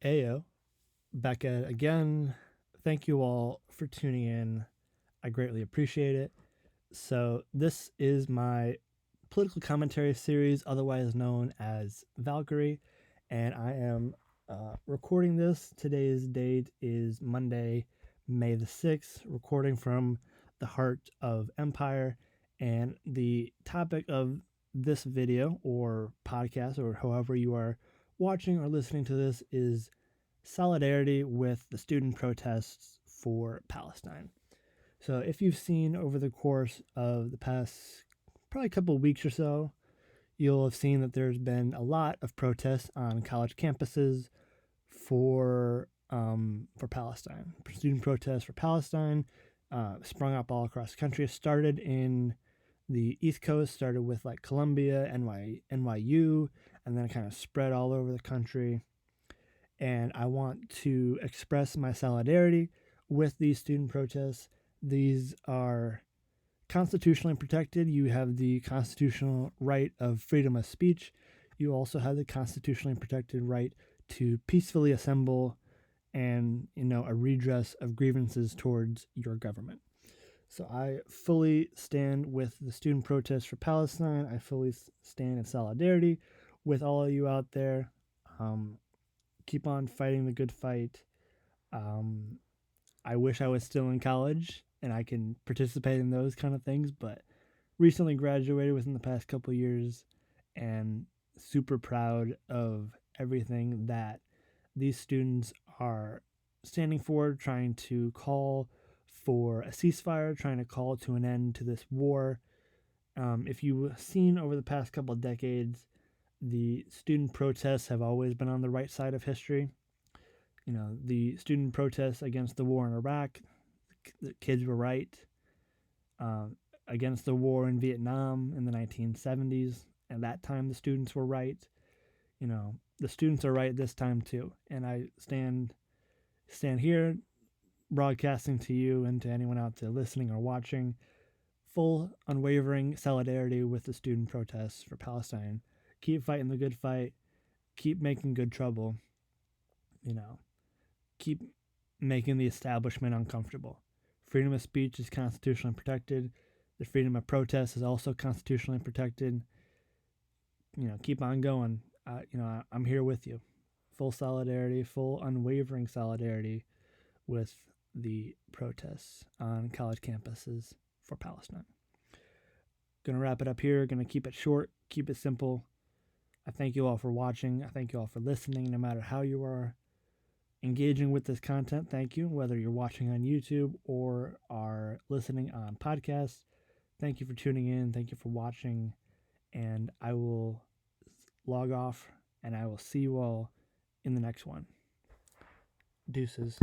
Ayo, back at it again. Thank you all for tuning in. I greatly appreciate it. So, this is my political commentary series, otherwise known as Valkyrie, and I am recording this. Today's date is Monday, May the 6th, recording from the heart of Empire. And the topic of this video or podcast, or however you are watching or listening to this, is solidarity with the student protests for Palestine. So, if you've seen over the course of the past probably couple of weeks or so, you'll have seen that there's been a lot of protests on college campuses for Palestine. Student protests for Palestine sprung up all across the country. It started in the East Coast, started with like Columbia, NYU, and then it kind of spread all over the country. And I want to express my solidarity with these student protests. These are constitutionally protected. You have the constitutional right of freedom of speech. You also have the constitutionally protected right to peacefully assemble and, a redress of grievances towards your government. So I fully stand with the student protests for Palestine. I fully stand in solidarity with all of you out there. Keep on fighting the good fight. I wish I was still in college and I can participate in those kind of things, but recently graduated within the past couple of years and super proud of everything that these students are standing for, trying to call for a ceasefire, trying to call to an end to this war. If you've seen over the past couple of decades, the student protests have always been on the right side of history. The student protests against the war in Iraq, the kids were right. Against the war in Vietnam in the 1970s, at that time the students were right. The students are right this time too. And I stand here broadcasting to you and to anyone out there listening or watching full unwavering solidarity with the student protests for Palestine. Keep fighting the good fight. Keep making good trouble. Keep making the establishment uncomfortable. Freedom of speech is constitutionally protected. The freedom of protest is also constitutionally protected. Keep on going. I'm here with you. Full solidarity, full unwavering solidarity with the protests on college campuses for Palestine. Gonna wrap it up here. Gonna keep it short, keep it simple. I thank you all for watching. I thank you all for listening, no matter how you are engaging with this content. Thank you, whether you're watching on YouTube or are listening on podcasts. Thank you for tuning in. Thank you for watching. And I will log off and I will see you all in the next one. Deuces.